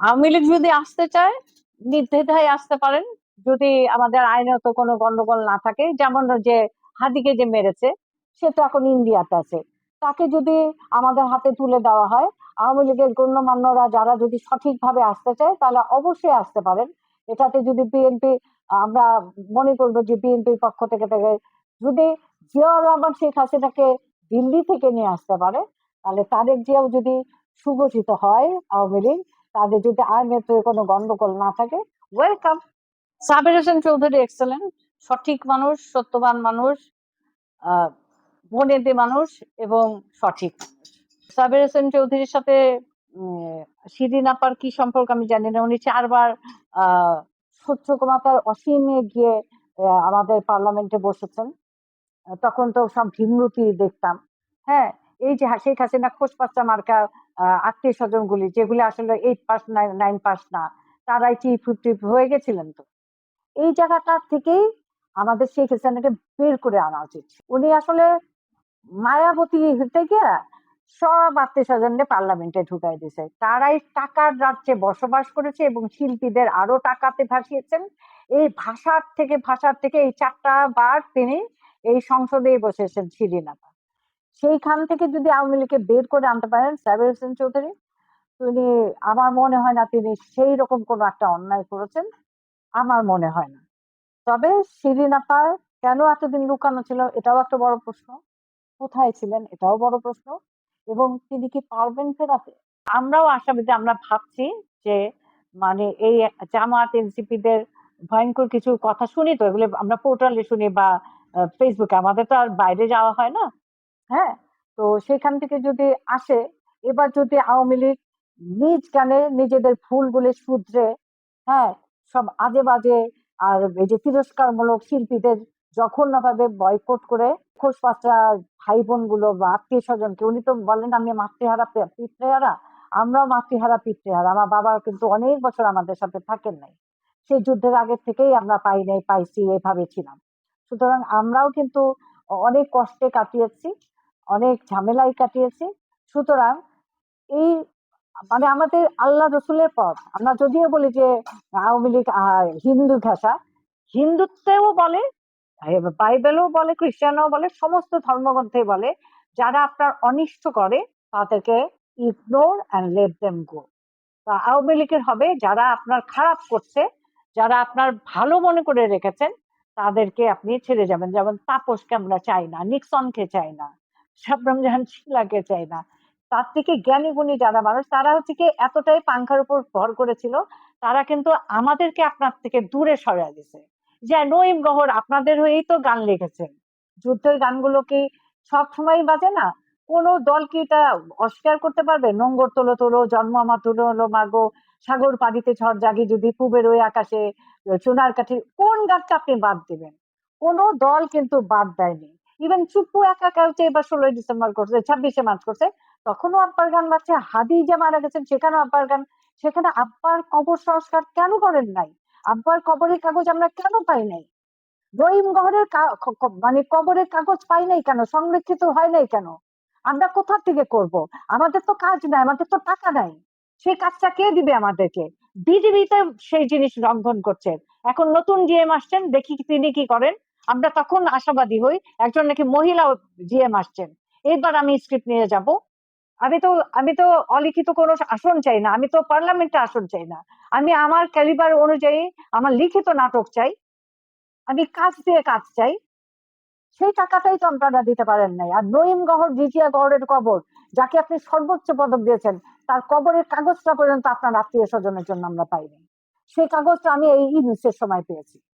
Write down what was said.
আওয়ামী লীগ যদি আসতে চায় নির্দ্বিধায় আসতে পারেন, যদি আমাদের আইনত কোনো গন্ডগোল না থাকে। যেমন যে হাদিকে যে মেরেছে, সে তো এখন ইন্ডিয়াতে আছে। তাকে যদি আমাদের হাতে তুলে দেওয়া হয়, আওয়ামী লীগের গণ্যমান্যরা যারা যদি সঠিকভাবে আসতে চায় তাহলে অবশ্যই আসতে পারেন। এটাতে যদি বিএনপি, আমরা মনে করবো যে বিএনপির পক্ষ থেকে যদি জিয়াউর রহমান শেখ হাসিনাকে দিল্লি থেকে নিয়ে আসতে পারে, তাহলে তারেক জিয়াও যদি সুগঠিত হয় আওয়ামী লীগ, তাদের যদি আইনের কোনো গন্ডগোল না থাকে, ওয়েলকাম। সাবির হোসেন চৌধুরী এক্সেলেন্ট, সঠিক মানুষ, সত্যবান মানুষ, আহ বনেদি মানুষ এবং সঠিক মানুষ। সাবির হোসেন চৌধুরীর সাথে শিরিন আপার কি সম্পর্ক আমি জানি না। উনি 4বার সহ্য ক্ষমতার অসীমে গিয়ে আমাদের পার্লামেন্টে বসেছেন। তখন তো সব ভীমরতি দেখতাম। হ্যাঁ, এই যে শেখ হাসিনা খোঁজপাচ্চা মার্কা আত্মীয় স্বজন গুলি, যেগুলি আসলে 8 পাস 9 পাস না, তারাই চিফ টিপ হয়ে গেছিলেন। তো এই জায়গাটা থেকেই আমাদের শেখ হাসিনাকে বের করে আনা উচিত। উনি আসলে মায়াবতী হতে গিয়ে সব আত্মীয় স্বজনকে পার্লামেন্টে ঢুকাই দিছে। তারাই টাকার রাজ্যে বসবাস করেছে এবং শিল্পীদের আরো টাকাতে ভাসিয়েছেন। এই ভাষার থেকে এই 4টা বার তিনি এই সংসদেই বসেছেন শিরিন আপা। সেইখান থেকে যদি আওয়ামী লীগকে বের করে আনতে পারেন সাবির হোসেন চৌধুরী, তিনি, আমার মনে হয় না তিনি সেই রকম কোনো একটা অন্যায় করেছেন, আমার মনে হয় না। তবে শিরিন আপার কেন এতদিন লুকানো ছিল এটাও একটা বড় প্রশ্ন। কোথায় ছিলেন এটাও বড় প্রশ্ন। এবং তিনি কি পারবেন ফেরাতে? আমরাও আশাবাদী, আমরা ভাবছি যে মানে এই জামাত এনসিপিদের ভয়ঙ্কর কিছু কথা শুনি, তো এগুলো আমরা পোর্টালে শুনি বা ফেসবুকে, আমাদের তো আর বাইরে যাওয়া হয় না। হ্যাঁ, তো সেখান থেকে যদি আসে, এবার যদি আওয়ামী লীগ নিজ জ্ঞানে নিজেদের ভুলগুলি শুধরে, হ্যাঁ, সব আজে বাজে আর এই যে তিরস্কারমূলক শিল্পীদের জঘন্যভাবে বয়কট করে খোশ পাঁচটা ভাই বোন গুলো বা আত্মীয় স্বজনকে, উনি তো বলেন আমি মাতৃহারা পিতৃহারা, আমরাও মাতৃহারা পিতৃহারা। আমার বাবা কিন্তু অনেক বছর আমাদের সাথে থাকেন নাই, সেই যুদ্ধের আগে থেকেই আমরা পাই নাই পাইছি এভাবে ছিলাম। সুতরাং আমরাও কিন্তু অনেক কষ্টে কাটিয়েছি, অনেক ঝামেলায় কাটিয়েছি। সুতরাং এই মানে আমাদের আল্লাহ রসুলের পথ, আমরা যদিও বলি যে আওয়ামী লীগ হিন্দু ঘেঁষা, হিন্দুত্বেও বলে, বাইবেলও বলে, খ্রিস্টানও বলে, সমস্ত ধর্মগ্রন্থে বলে যারা আপনার অনিষ্ট করে তাদেরকে ইগনোর অ্যান্ড লেট দেম গো। আওয়ামী লীগের হবে যারা আপনার খারাপ করছে, যারা আপনার ভালো মনে করে রেখেছেন, তাদেরকে আপনি ছেড়ে যাবেন। যেমন তাপসকে আমরা চাই না, নিক্সনকে চাই না, শবনম জাহান শিলাকে চাই না। তার থেকে জ্ঞানী গুণী যারা মানুষ, তারা হচ্ছে কি এতটাই পাংখার উপর ভর করেছিল, তারা কিন্তু আমাদেরকে আপনার থেকে দূরে সরিয়ে দিছে। যে নঈম গহর আপনাদের হয়েই তো গান লিখেছেন, যুদ্ধের গানগুলো কি সব সময় বাজে না? কোন দল কি এটা অস্বীকার করতে পারবে? নোঙ্গর তোলো তোলো, জন্ম আমার তুলো হলো মাগো, সাগর পাড়িতে ঝড় জাগি যদি, পূবের ওই আকাশে সোনার কাঠি, কোন গানটা আপনি বাদ দিবেন? কোন দল কিন্তু বাদ দেয়নি। ইভেন চুপ্পু একা কাউকে এবার 16ই ডিসেম্বর করছে, 26শে মার্চ করছে, তখনও আব্বার গান বাজছে। হাদি যে মারা গেছেন সেখানেও আব্বার গান। সেখানে আব্বার কবর সংস্কার কেন করেন নাই? আব্বার কবরের কাগজ আমরা কেন পাই নাই? রহিম গহরের মানে কবরের কাগজ পাই নাই কেন? সংরক্ষিত হয় নাই কেন? আমরা কোথা থেকে করব? আমাদের তো কাজ নাই, আমাদের তো টাকা নাই। সেই কাজটা কে দিবে আমাদেরকে? বিজিবিতে সেই জিনিস লঙ্ঘন করছেন। এখন নতুন জিএম আসছেন, দেখি তিনি কি করেন। আমরা তখন আশাবাদী হই, একজন নাকি মহিলা জিএম আসছেন, এইবার আমি স্ক্রিপ্ট নিয়ে যাব। আমি তো অলিখিত কোনো আসন চাই না, আমি তো পার্লামেন্টে আসন চাই না, আমি আমার ক্যালিবার অনুযায়ী আমার লিখিত নাটক চাই, আমি কাজ দিয়ে কাজ চাই। সেই টাকাটাই তো আপনারা দিতে পারেন নাই। আর নঈম গহর, জিজিয়া গহরের কবর, যাকে আপনি সর্বোচ্চ পদক দিয়েছেন, তার কবরের কাগজটা পর্যন্ত আপনার আত্মীয় স্বজনের জন্য আমরা পাইনি। সেই কাগজটা আমি এই ইউনুসের সময় পেয়েছি।